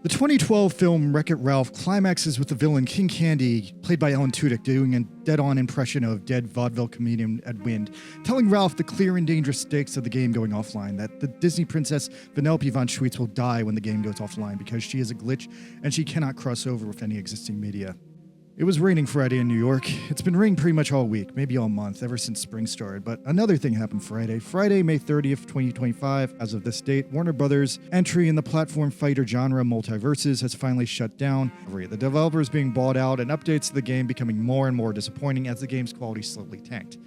The 2012 film Wreck-It Ralph climaxes with the villain King Candy, played by Alan Tudyk, doing a dead-on impression of dead vaudeville comedian Ed Wind, telling Ralph the clear and dangerous stakes of the game going offline, that the Disney princess Vanellope von Schweetz will die when the game goes offline because she is a glitch and she cannot cross over with any existing media. It was raining Friday in New York. It's been raining pretty much all week, maybe all month, ever since spring started. But another thing happened Friday. Friday, May 30th, 2025. As of this date, Warner Brothers' entry in the platform fighter genre Multiversus has finally shut down. The developers being bought out and updates to the game becoming more and more disappointing as the game's quality slowly tanked.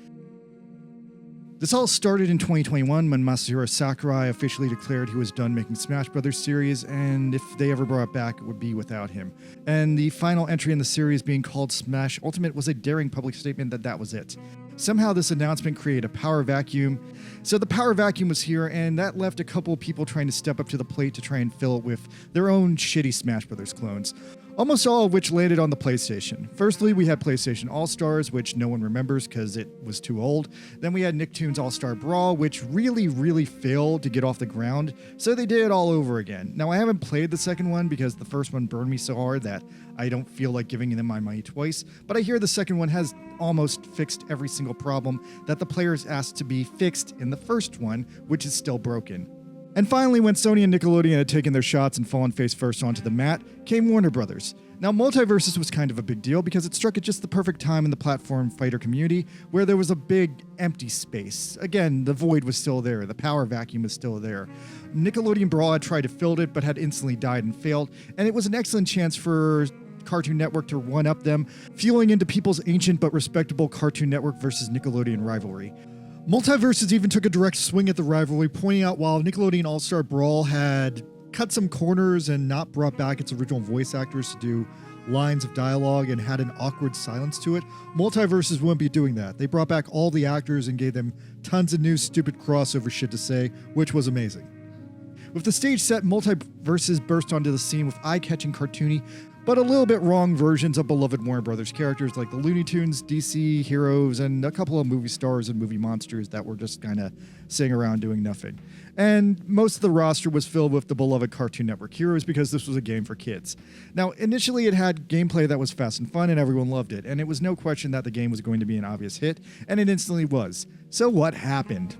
This all started in 2021 when Masahiro Sakurai officially declared he was done making Smash Bros. Series, and if they ever brought it back, it would be without him. And the final entry in the series, being called Smash Ultimate, was a daring public statement that was it. Somehow this announcement created a power vacuum. So the power vacuum was here, and that left a couple of people trying to step up to the plate to try and fill it with their own shitty Smash Bros. Clones. Almost all of which landed on the PlayStation. Firstly, we had PlayStation All-Stars, which no one remembers because it was too old. Then we had Nicktoons All-Star Brawl, which really failed to get off the ground, so they did it all over again. Now, I haven't played the second one because the first one burned me so hard that I don't feel like giving them my money twice, but I hear the second one has almost fixed every single problem that the players asked to be fixed in the first one, which is still broken. And finally, when Sony and Nickelodeon had taken their shots and fallen face first onto the mat, came Warner Brothers. Now, Multiversus was kind of a big deal because it struck at just the perfect time in the platform fighter community where there was a big empty space. Again, the void was still there, the power vacuum was still there. Nickelodeon Brawl had tried to fill it but had instantly died and failed, and it was an excellent chance for Cartoon Network to one-up them, fueling into people's ancient but respectable Cartoon Network versus Nickelodeon rivalry. Multiversus even took a direct swing at the rivalry, pointing out while Nickelodeon All-Star Brawl had cut some corners and not brought back its original voice actors to do lines of dialogue and had an awkward silence to it, Multiversus wouldn't be doing that. They brought back all the actors and gave them tons of new stupid crossover shit to say, which was amazing. With the stage set, Multiversus burst onto the scene with eye-catching cartoony but a little bit wrong versions of beloved Warner Brothers characters like the Looney Tunes, DC heroes, and a couple of movie stars and movie monsters that were just kind of sitting around doing nothing. And most of the roster was filled with the beloved Cartoon Network heroes because this was a game for kids. Now, initially it had gameplay that was fast and fun and everyone loved it, and it was no question that the game was going to be an obvious hit, and it instantly was. So what happened?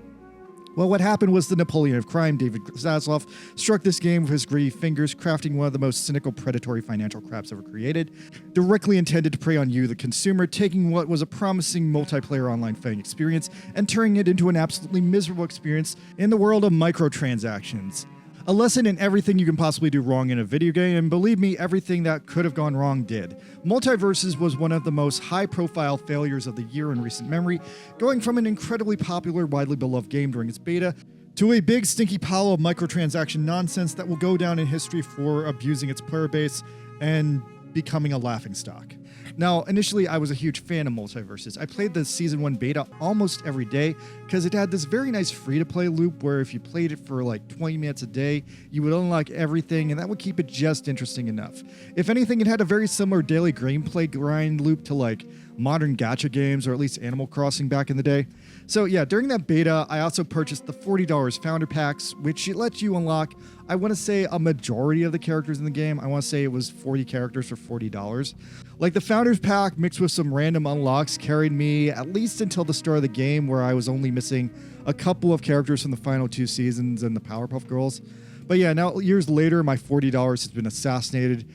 Well, what happened was the Napoleon of crime, David Zaslav, struck this game with his greedy fingers, crafting one of the most cynical predatory financial craps ever created, directly intended to prey on you, the consumer, taking what was a promising multiplayer online fighting experience and turning it into an absolutely miserable experience in the world of microtransactions. A lesson in everything you can possibly do wrong in a video game, and believe me, everything that could have gone wrong did. Multiversus was one of the most high-profile failures of the year in recent memory, going from an incredibly popular, widely beloved game during its beta, to a big stinky pile of microtransaction nonsense that will go down in history for abusing its player base and becoming a laughingstock. Now, initially, I was a huge fan of Multiversus. I played the Season 1 beta almost every day because it had this very nice free-to-play loop where if you played it for like 20 minutes a day, you would unlock everything, and that would keep it just interesting enough. If anything, it had a very similar daily gameplay grind loop to like modern gacha games, or at least Animal Crossing back in the day. So yeah, during that beta, I also purchased the $40 Founder Packs, which it lets you unlock, I want to say, a majority of the characters in the game. I want to say it was 40 characters for $40. Like, the Founders Pack mixed with some random unlocks carried me at least until the start of the game, where I was only missing a couple of characters from the final 2 seasons and the Powerpuff Girls. But yeah, now years later, my $40 has been assassinated,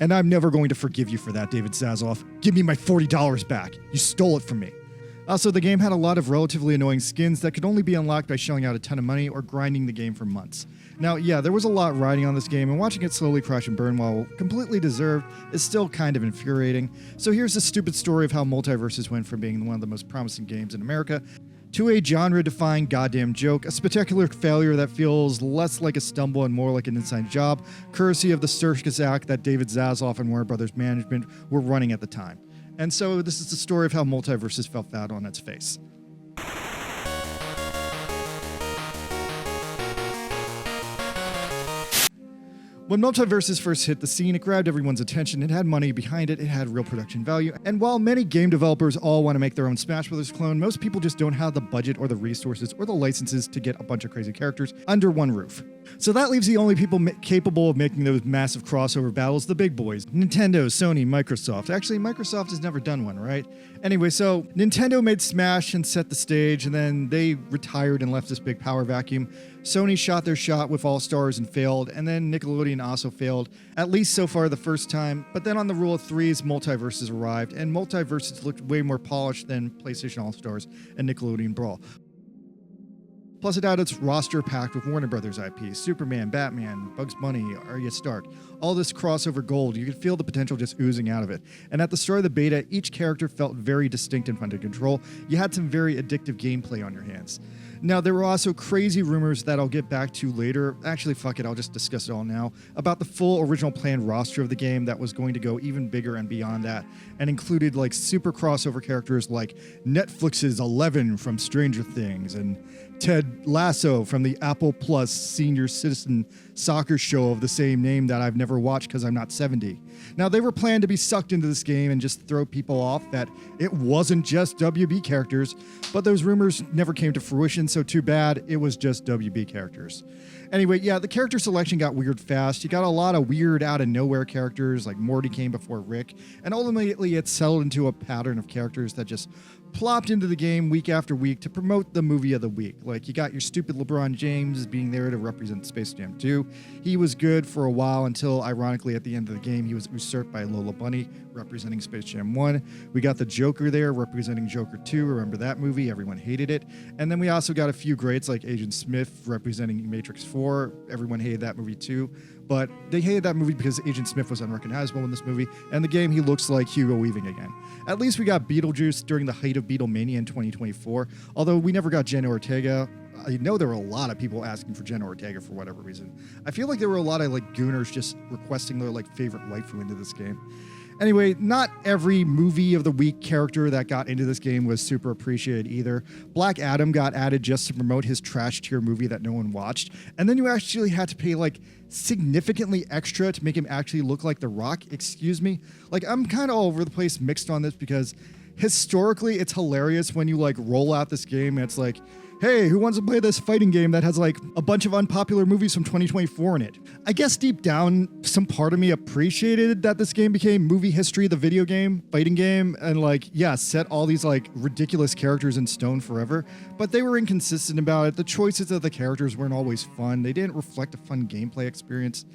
and I'm never going to forgive you for that, David Zaslav. Give me my $40 back. You stole it from me. Also, the game had a lot of relatively annoying skins that could only be unlocked by shelling out a ton of money or grinding the game for months. Now, yeah, there was a lot riding on this game, and watching it slowly crash and burn, while completely deserved, is still kind of infuriating. So here's the stupid story of how Multiversus went from being one of the most promising games in America to a genre-defying goddamn joke, a spectacular failure that feels less like a stumble and more like an inside job, courtesy of the circus act that David Zaslav and Warner Brothers management were running at the time. And so this is the story of how Multiversus fell flat on its face. When Multiversus first hit the scene, it grabbed everyone's attention, it had money behind it, it had real production value, and while many game developers all want to make their own Smash Bros. Clone, most people just don't have the budget or the resources or the licenses to get a bunch of crazy characters under one roof. So that leaves the only people capable of making those massive crossover battles, the big boys. Nintendo, Sony, Microsoft. Actually, Microsoft has never done one, right? Anyway, so Nintendo made Smash and set the stage, and then they retired and left this big power vacuum. Sony shot their shot with All-Stars and failed, and then Nickelodeon also failed, at least so far the first time. But then on the rule of threes, Multiversus arrived, and Multiversus looked way more polished than PlayStation All-Stars and Nickelodeon Brawl. Plus, it had its roster packed with Warner Brothers IP, Superman, Batman, Bugs Bunny, Arya Stark. All this crossover gold, you could feel the potential just oozing out of it. And at the start of the beta, each character felt very distinct and fun to control. You had some very addictive gameplay on your hands. Now, there were also crazy rumors that I'll get back to later. Actually, fuck it, I'll just discuss it all now. About the full original planned roster of the game that was going to go even bigger and beyond that, and included like super crossover characters like Netflix's Eleven from Stranger Things and Ted Lasso from the Apple Plus senior citizen soccer show of the same name that I've never watched because I'm not 70. Now, they were planned to be sucked into this game and just throw people off that it wasn't just WB characters, but those rumors never came to fruition, so too bad, it was just WB characters. Anyway, yeah, the character selection got weird fast. You got a lot of weird out-of-nowhere characters, like Morty came before Rick, and ultimately it settled into a pattern of characters that just plopped into the game week after week to promote the movie of the week. Like, you got your stupid LeBron James being there to represent Space Jam 2. He was good for a while until, ironically, at the end of the game, he was usurped by Lola Bunny, representing Space Jam 1. We got the Joker there, representing Joker 2. Remember that movie? Everyone hated it. And then we also got a few greats like Agent Smith, representing Matrix 4. Everyone hated that movie too. But they hated that movie because Agent Smith was unrecognizable in this movie, and the game he looks like Hugo Weaving again. At least we got Beetlejuice during the height of Beatlemania in 2024, although we never got Jenna Ortega. I know there were a lot of people asking for Jenna Ortega for whatever reason. I feel like there were a lot of like gooners just requesting their like favorite waifu into this game. Anyway, not every movie of the week character that got into this game was super appreciated either. Black Adam got added just to promote his trash tier movie that no one watched, and then you actually had to pay like significantly extra to make him actually look like The Rock. Excuse me? Like, I'm kind of all over the place mixed on this because historically it's hilarious when you like roll out this game and it's like, hey, who wants to play this fighting game that has like a bunch of unpopular movies from 2024 in it? I guess deep down, some part of me appreciated that this game became Movie History, the video game, fighting game, and like, yeah, set all these like ridiculous characters in stone forever, but they were inconsistent about it. The choices of the characters weren't always fun. They didn't reflect a fun gameplay experience.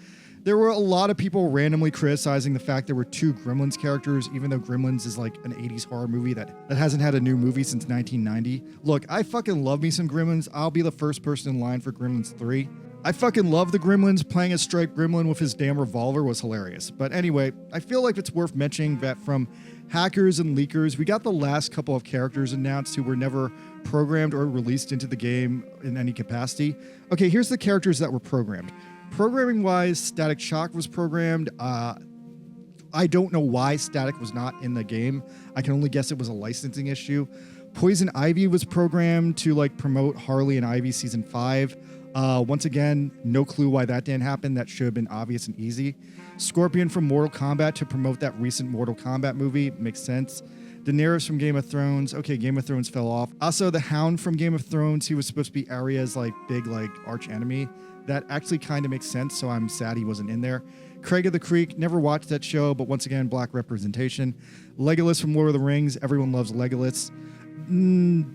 There were a lot of people randomly criticizing the fact there were 2 Gremlins characters, even though Gremlins is like an 80s horror movie that hasn't had a new movie since 1990. Look, I fucking love me some Gremlins. I'll be the first person in line for Gremlins 3. I fucking love the Gremlins. Playing a striped gremlin with his damn revolver was hilarious. But anyway, I feel like it's worth mentioning that from hackers and leakers, we got the last couple of characters announced who were never programmed or released into the game in any capacity. Okay, here's the characters that were programmed. Programming-wise, Static Shock was programmed. I don't know why Static was not in the game. I can only guess it was a licensing issue. Poison Ivy was programmed to like promote Harley and Ivy Season 5. Once again, no clue why that didn't happen. That should have been obvious and easy. Scorpion from Mortal Kombat to promote that recent Mortal Kombat movie. Makes sense. Daenerys from Game of Thrones. Okay, Game of Thrones fell off. Also, the Hound from Game of Thrones. He was supposed to be Arya's like big like arch enemy. That actually kind of makes sense, so I'm sad he wasn't in there. Craig of the Creek, never watched that show, but once again, black representation. Legolas from Lord of the Rings, everyone loves Legolas.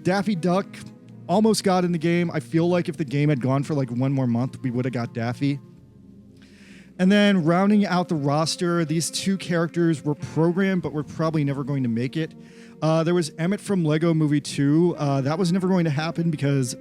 Daffy Duck, almost got in the game. I feel like if the game had gone for like one more month, we would have got Daffy. And then rounding out the roster, these 2 characters were programmed, but were probably never going to make it. There was Emmett from Lego Movie 2. That was never going to happen because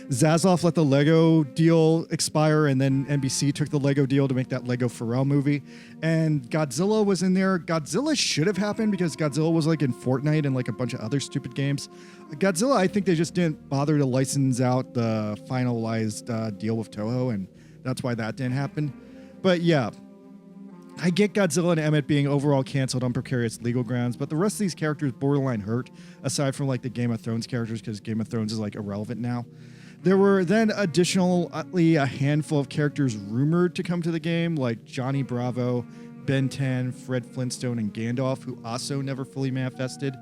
Zaslav let the Lego deal expire, and then NBC took the Lego deal to make that Lego Pharrell movie. And Godzilla was in there. Godzilla should have happened because Godzilla was like in Fortnite and like a bunch of other stupid games. Godzilla, I think they just didn't bother to license out the finalized deal with Toho, and that's why that didn't happen. But yeah, I get Godzilla and Emmett being overall canceled on precarious legal grounds, but the rest of these characters borderline hurt, aside from like the Game of Thrones characters, because Game of Thrones is like irrelevant now. There were then additionally a handful of characters rumored to come to the game, like Johnny Bravo, Ben 10, Fred Flintstone, and Gandalf, who also never fully manifested.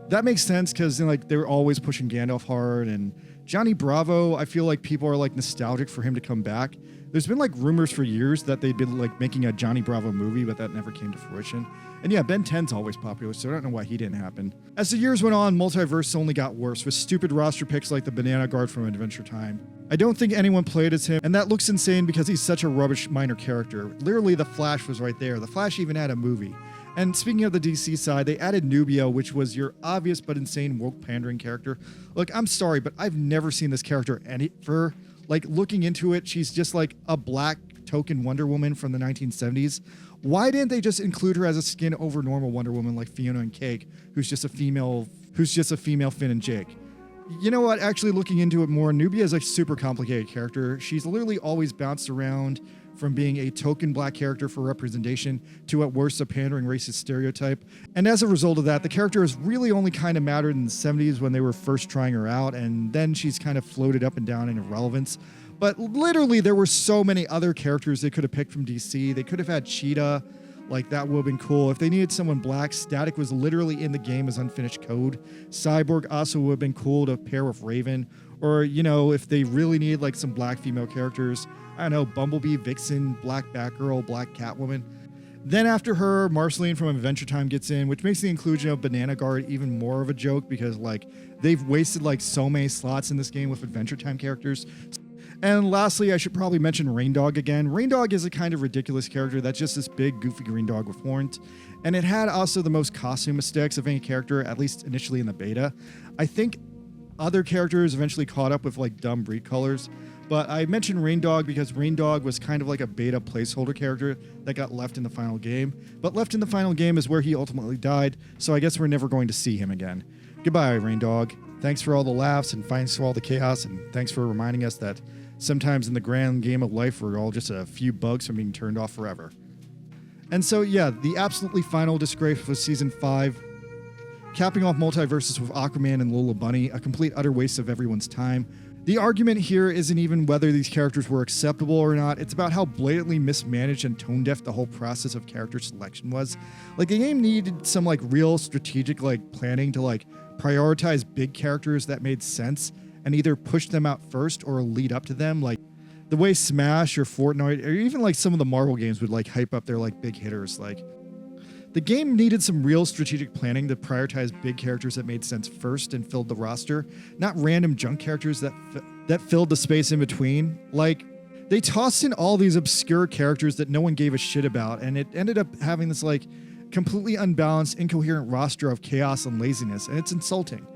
That makes sense because like they were always pushing Gandalf hard, and Johnny Bravo, I feel like people are like nostalgic for him to come back. There's been like rumors for years that they'd been like making a Johnny Bravo movie, but that never came to fruition. And yeah, Ben 10's always popular, so I don't know why he didn't happen. As the years went on, Multiverse only got worse, with stupid roster picks like the Banana Guard from Adventure Time. I don't think anyone played as him, and that looks insane because he's such a rubbish minor character. Literally, The Flash was right there. The Flash even had a movie. And speaking of the DC side, they added Nubia, which was your obvious but insane woke pandering character. Look, I'm sorry, but I've never seen this character like looking into it, she's just like a black token Wonder Woman from the 1970s. Why didn't they just include her as a skin over normal Wonder Woman like Fiona and Cake, who's just a female Finn and Jake? You know what? Actually looking into it more, Nubia is a super complicated character. She's literally always bounced around from being a token black character for representation to at worst a pandering racist stereotype. And as a result of that, the character has really only kind of mattered in the 70s when they were first trying her out, and then she's kind of floated up and down in irrelevance. But literally there were so many other characters they could have picked from DC. They could have had Cheetah, like that would have been cool. If they needed someone black, Static was literally in the game as unfinished code. Cyborg also would have been cool to pair with Raven. Or, you know, if they really needed like some black female characters, I don't know, Bumblebee, Vixen, Black Batgirl, Black Catwoman. Then after her, Marceline from Adventure Time gets in, which makes the inclusion of Banana Guard even more of a joke because like they've wasted like so many slots in this game with Adventure Time characters. And lastly, I should probably mention Rain Dog again. Rain Dog is a kind of ridiculous character that's just this big, goofy green dog with horns. And it had also the most costume mistakes of any character, at least initially in the beta. I think other characters eventually caught up with like dumb breed colors. But I mentioned Rain Dog because Rain Dog was kind of like a beta placeholder character that got left in the final game. But left in the final game is where he ultimately died, so I guess we're never going to see him again. Goodbye, Rain Dog. Thanks for all the laughs and thanks for all the chaos, and thanks for reminding us that sometimes in the grand game of life, we're all just a few bugs from being turned off forever. And so, yeah, the absolutely final disgrace was Season 5, capping off Multiversus with Aquaman and Lola Bunny, a complete utter waste of everyone's time. The argument here isn't even whether these characters were acceptable or not, it's about how blatantly mismanaged and tone-deaf the whole process of character selection was. Like, the game needed some, like, real strategic, like, planning to, like, prioritize big characters that made sense and either push them out first or lead up to them, like the way Smash or Fortnite or even like some of the Marvel games would like hype up their like big hitters. Like the game needed some real strategic planning to prioritize big characters that made sense first and filled the roster, not random junk characters that filled the space in between. Like they tossed in all these obscure characters that no one gave a shit about, and it ended up having this like completely unbalanced, incoherent roster of chaos and laziness, and it's insulting.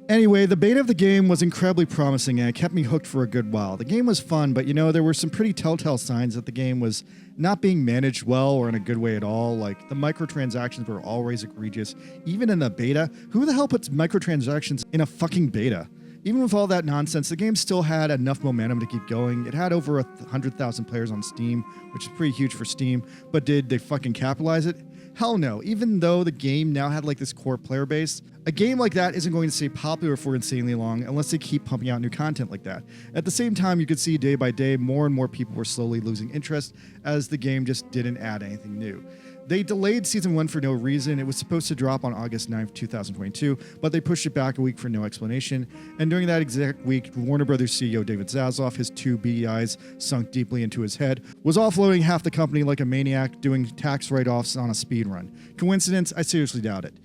Anyway, the beta of the game was incredibly promising and it kept me hooked for a good while. The game was fun, but you know, there were some pretty telltale signs that the game was not being managed well or in a good way at all. Like, the microtransactions were always egregious. Even in the beta, who the hell puts microtransactions in a fucking beta? Even with all that nonsense, the game still had enough momentum to keep going. It had over 100,000 players on Steam, which is pretty huge for Steam, but did they fucking capitalize it? Hell no. Even though the game now had like this core player base, a game like that isn't going to stay popular for insanely long unless they keep pumping out new content like that. At the same time, you could see day by day more and more people were slowly losing interest as the game just didn't add anything new. They delayed Season 1 for no reason. It was supposed to drop on August 9th, 2022, but they pushed it back a week for no explanation. And during that exact week, Warner Brothers CEO David Zaslav, his two beady eyes sunk deeply into his head, was offloading half the company like a maniac, doing tax write-offs on a speed run. Coincidence? I seriously doubt it.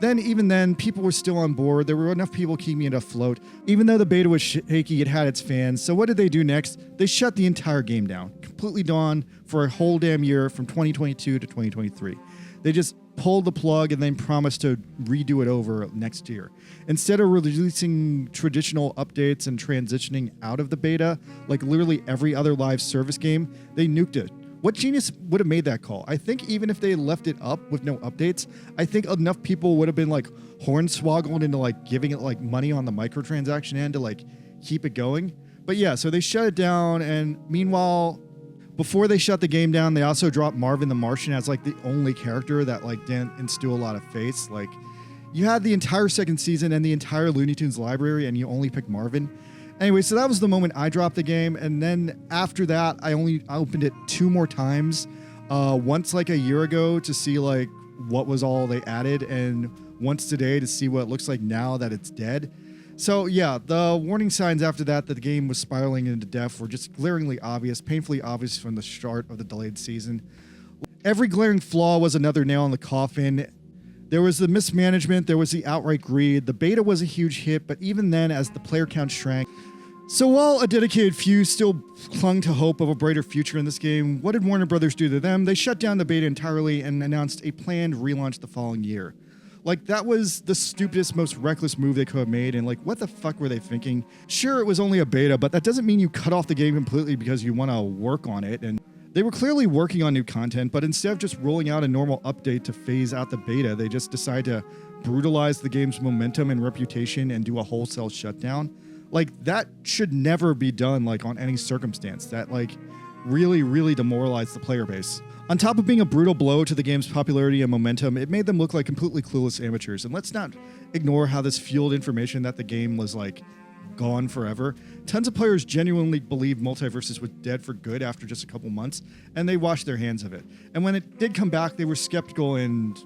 Even then, people were still on board. There were enough people keeping it afloat. Even though the beta was shaky, it had its fans. So what did they do next? They shut the entire game down, completely gone for a whole damn year from 2022 to 2023. They just pulled the plug and then promised to redo it over next year. Instead of releasing traditional updates and transitioning out of the beta, like literally every other live service game, they nuked it. What genius would have made that call? I think even if they left it up with no updates, I think enough people would have been like hornswoggled into like giving it like money on the microtransaction end to like keep it going. But yeah, so they shut it down, and meanwhile, before they shut the game down, they also dropped Marvin the Martian as like the only character that like didn't instill a lot of faith. Like, you had the entire second season and the entire Looney Tunes library, and you only picked Marvin. Anyway, so that was the moment I dropped the game, and then after that, I opened it 2 more times. Once like a year ago to see like what was all they added, and once today to see what it looks like now that it's dead. So yeah, the warning signs after that the game was spiraling into death were just glaringly obvious, painfully obvious from the start of the delayed season. Every glaring flaw was another nail in the coffin. There was the mismanagement, there was the outright greed. The beta was a huge hit, but even then, as the player count shrank. So while a dedicated few still clung to hope of a brighter future in this game, what did Warner Brothers do to them? They shut down the beta entirely and announced a planned relaunch the following year. Like, that was the stupidest, most reckless move they could have made, and like, what the fuck were they thinking? Sure, it was only a beta, but that doesn't mean you cut off the game completely because you want to work on it. And they were clearly working on new content, but instead of just rolling out a normal update to phase out the beta, they just decided to brutalize the game's momentum and reputation and do a wholesale shutdown. Like, that should never be done, like, on any circumstance. That, like, really demoralized the player base. On top of being a brutal blow to the game's popularity and momentum, it made them look like completely clueless amateurs. And let's not ignore how this fueled information that the game was, like, gone forever. Tons of players genuinely believed Multiversus was dead for good after just a couple months, and they washed their hands of it. And when it did come back, they were skeptical and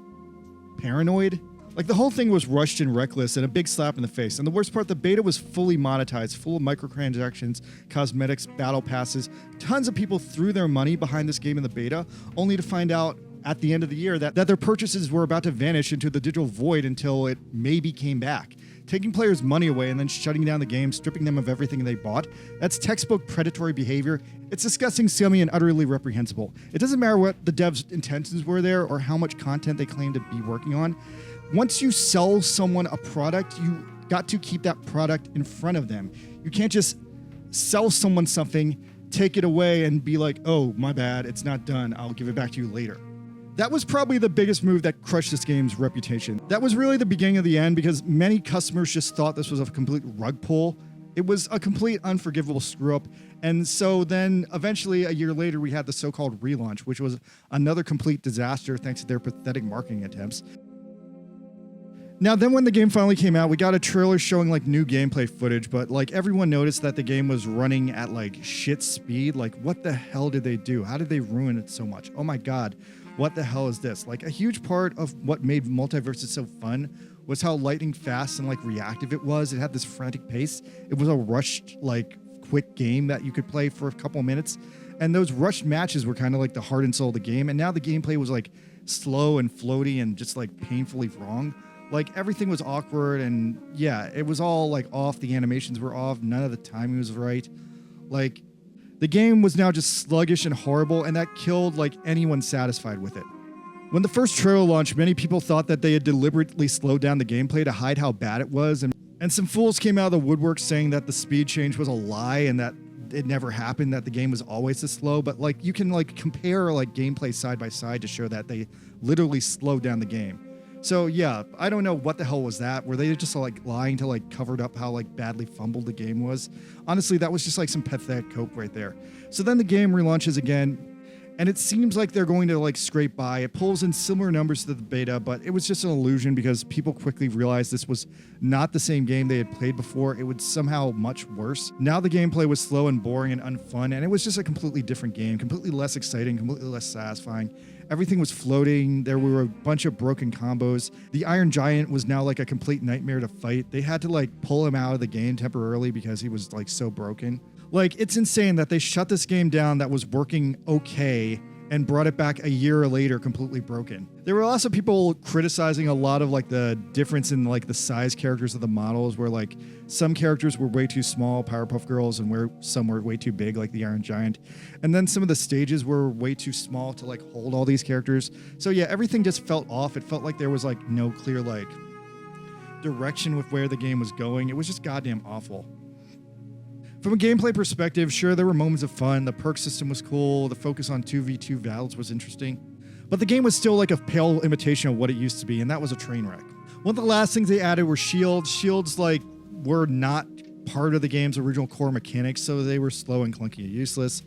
paranoid. Like, the whole thing was rushed and reckless and a big slap in the face. And the worst part, the beta was fully monetized, full of microtransactions, cosmetics, battle passes. Tons of people threw their money behind this game in the beta, only to find out at the end of the year that their purchases were about to vanish into the digital void until it maybe came back. Taking players' money away and then shutting down the game, stripping them of everything they bought, that's textbook predatory behavior. It's disgusting, scummy, and utterly reprehensible. It doesn't matter what the devs' intentions were there or how much content they claim to be working on. Once you sell someone a product, you got to keep that product in front of them. You can't just sell someone something, take it away, and be like, oh, my bad, it's not done, I'll give it back to you later. That was probably the biggest move that crushed this game's reputation. That was really the beginning of the end because many customers just thought this was a complete rug pull. It was a complete unforgivable screw up. And so then eventually a year later, we had the so-called relaunch, which was another complete disaster thanks to their pathetic marketing attempts. Now, then when the game finally came out, we got a trailer showing like new gameplay footage, but like everyone noticed that the game was running at like shit speed. Like, what the hell did they do? How did they ruin it so much? Oh my God, what the hell is this? Like, a huge part of what made Multiversus so fun was how lightning fast and like reactive it was. It had this frantic pace. It was a rushed, like quick game that you could play for a couple of minutes. And those rushed matches were kind of like the heart and soul of the game. And now the gameplay was like slow and floaty and just like painfully wrong. Like, everything was awkward and yeah, it was all like off. The animations were off. None of the timing was right. Like, the game was now just sluggish and horrible, and that killed like anyone satisfied with it. When the first trailer launched, many people thought that they had deliberately slowed down the gameplay to hide how bad it was, and some fools came out of the woodwork saying that the speed change was a lie and that it never happened, that the game was always this slow. But like, you can like compare like gameplay side by side to show that they literally slowed down the game. So yeah, I don't know what the hell was that. Were they just like lying to like covered up how like badly fumbled the game was? Honestly, that was just like some pathetic cope right there. So then the game relaunches again, and it seems like they're going to like scrape by. It pulls in similar numbers to the beta, but it was just an illusion because people quickly realized this was not the same game they had played before. It was somehow much worse. Now the gameplay was slow and boring and unfun, and it was just a completely different game, completely less exciting, completely less satisfying. Everything was floating. There were a bunch of broken combos. The Iron Giant was now like a complete nightmare to fight. They had to like pull him out of the game temporarily because he was like so broken. Like, it's insane that they shut this game down that was working okay and brought it back a year later completely broken. There were also people criticizing a lot of like the difference in like the size characters of the models, where like some characters were way too small, Powerpuff Girls, and where some were way too big, like the Iron Giant. And then some of the stages were way too small to like hold all these characters. So yeah, everything just felt off. It felt like there was like no clear like direction with where the game was going. It was just goddamn awful. From a gameplay perspective, sure, there were moments of fun. The perk system was cool. The focus on 2v2 battles was interesting. But the game was still like a pale imitation of what it used to be, and that was a train wreck. One of the last things they added were shields. Shields like were not part of the game's original core mechanics, so they were slow and clunky and useless.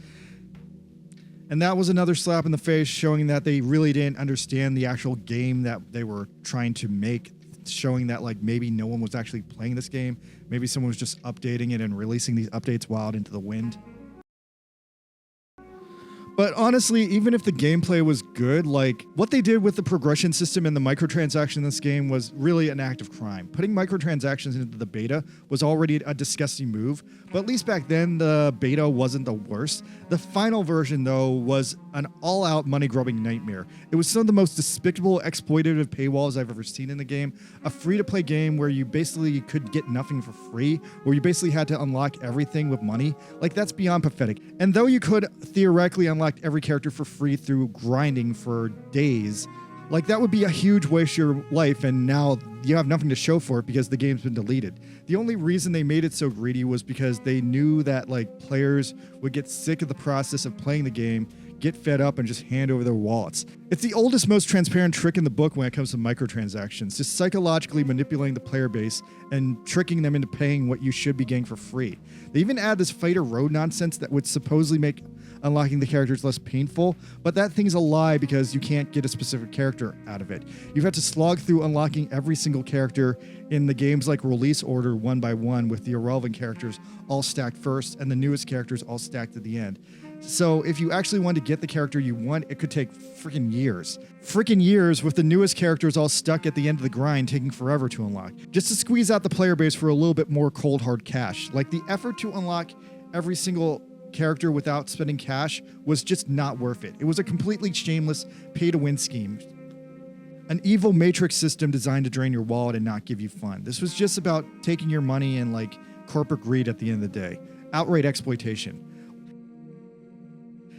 And that was another slap in the face, showing that they really didn't understand the actual game that they were trying to make, showing that like maybe no one was actually playing this game. Maybe someone was just updating it and releasing these updates wild into the wind. But honestly, even if the gameplay was good, like what they did with the progression system and the microtransactions in this game was really an act of crime. Putting microtransactions into the beta was already a disgusting move, but at least back then the beta wasn't the worst. The final version though was an all-out money-grubbing nightmare. It was some of the most despicable exploitative paywalls I've ever seen in the game. A free-to-play game where you basically could get nothing for free, where you basically had to unlock everything with money. Like, that's beyond pathetic. And though you could theoretically unlock every character for free through grinding for days, like, that would be a huge waste of your life, and now you have nothing to show for it because the game's been deleted. The only reason they made it so greedy was because they knew that like players would get sick of the process of playing the game, get fed up, and just hand over their wallets. It's the oldest, most transparent trick in the book when it comes to microtransactions, just psychologically manipulating the player base and tricking them into paying what you should be getting for free. They even add this fighter road nonsense that would supposedly make unlocking the characters less painful, but that thing's a lie because you can't get a specific character out of it. You've had to slog through unlocking every single character in the game's like release order one by one, with the irrelevant characters all stacked first and the newest characters all stacked at the end. So if you actually want to get the character you want, it could take freaking years. Freaking years, with the newest characters all stuck at the end of the grind, taking forever to unlock. Just to squeeze out the player base for a little bit more cold hard cash. Like, the effort to unlock every single character without spending cash was just not worth it. It was a completely shameless pay-to-win scheme. An evil matrix system designed to drain your wallet and not give you fun. This was just about taking your money and like corporate greed at the end of the day. Outright exploitation.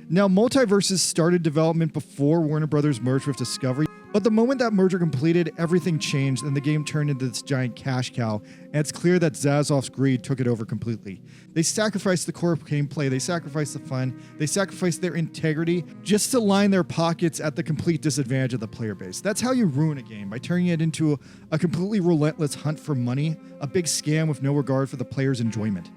Now, Multiversus started development before Warner Brothers merged with Discovery, but the moment that merger completed, everything changed and the game turned into this giant cash cow, and it's clear that Zaslav greed took it over completely. They sacrificed the core gameplay, they sacrificed the fun, they sacrificed their integrity just to line their pockets at the complete disadvantage of the player base. That's how you ruin a game, by turning it into a completely relentless hunt for money, a big scam with no regard for the player's enjoyment.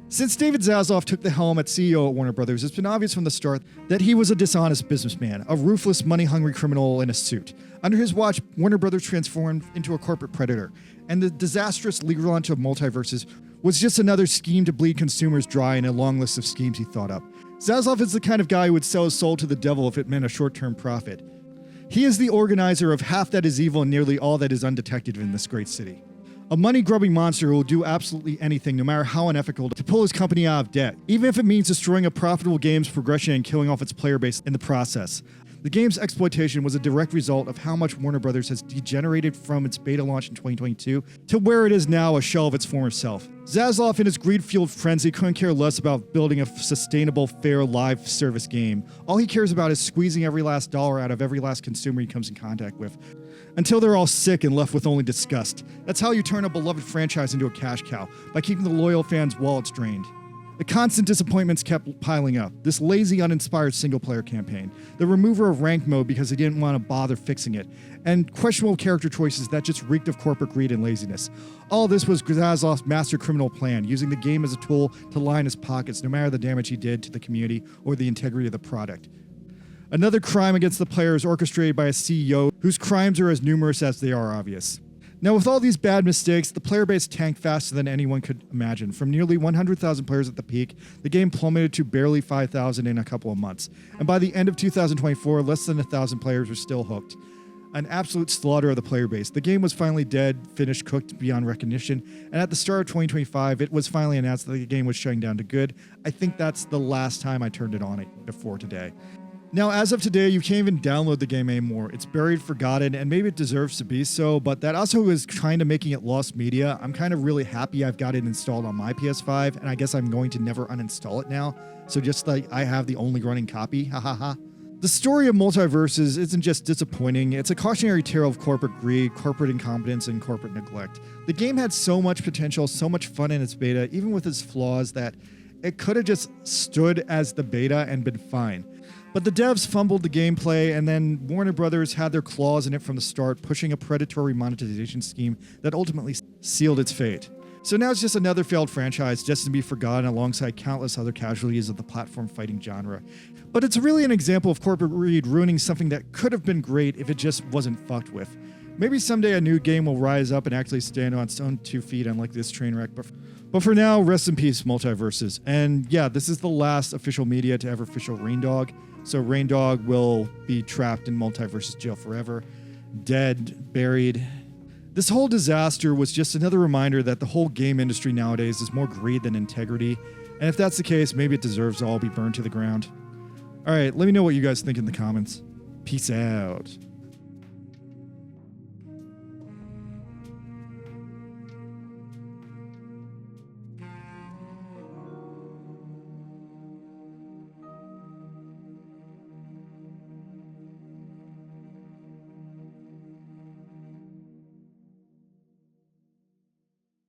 Since David Zaslav took the helm as CEO at Warner Brothers, it's been obvious from the start that he was a dishonest businessman, a ruthless, money-hungry criminal in a suit. Under his watch, Warner Brothers transformed into a corporate predator, and the disastrous legal launch of Multiversus was just another scheme to bleed consumers dry in a long list of schemes he thought up. Zaslav is the kind of guy who would sell his soul to the devil if it meant a short-term profit. He is the organizer of half that is evil and nearly all that is undetected in this great city. A money-grubbing monster who will do absolutely anything, no matter how unethical, to pull his company out of debt, even if it means destroying a profitable game's progression and killing off its player base in the process. The game's exploitation was a direct result of how much Warner Brothers has degenerated from its beta launch in 2022 to where it is now, a shell of its former self. Zaslav, in his greed-fueled frenzy, couldn't care less about building a sustainable, fair, live service game. All he cares about is squeezing every last dollar out of every last consumer he comes in contact with, until they're all sick and left with only disgust. That's how you turn a beloved franchise into a cash cow, by keeping the loyal fans' wallets drained. The constant disappointments kept piling up. This lazy, uninspired single-player campaign, the removal of rank mode because they didn't want to bother fixing it, and questionable character choices that just reeked of corporate greed and laziness. All this was Zaslav's master criminal plan, using the game as a tool to line his pockets, no matter the damage he did to the community or the integrity of the product. Another crime against the player is orchestrated by a CEO whose crimes are as numerous as they are obvious. Now, with all these bad mistakes, the player base tanked faster than anyone could imagine. From nearly 100,000 players at the peak, the game plummeted to barely 5,000 in a couple of months. And by the end of 2024, less than 1,000 players were still hooked. An absolute slaughter of the player base. The game was finally dead, finished, cooked beyond recognition. And at the start of 2025, it was finally announced that the game was shutting down to good. I think that's the last time I turned it on before today. Now, as of today, you can't even download the game anymore. It's buried, forgotten, and maybe it deserves to be so, but that also is kind of making it lost media. I'm kind of really happy I've got it installed on my PS5, and I guess I'm going to never uninstall it now. So just like I have the only running copy, ha ha ha. The story of Multiversus isn't just disappointing, it's a cautionary tale of corporate greed, corporate incompetence, and corporate neglect. The game had so much potential, so much fun in its beta, even with its flaws, that it could have just stood as the beta and been fine. But the devs fumbled the gameplay, and then Warner Brothers had their claws in it from the start, pushing a predatory monetization scheme that ultimately sealed its fate. So now it's just another failed franchise destined to be forgotten alongside countless other casualties of the platform fighting genre. But it's really an example of corporate greed ruining something that could have been great if it just wasn't fucked with. Maybe someday a new game will rise up and actually stand on its own 2 feet, unlike this train wreck. But for now, rest in peace, Multiverses. And yeah, this is the last official media to ever official Raindog. So Raindog will be trapped in Multiversus jail forever, dead, buried. This whole disaster was just another reminder that the whole game industry nowadays is more greed than integrity. And if that's the case, maybe it deserves to all be burned to the ground. All right, let me know what you guys think in the comments. Peace out.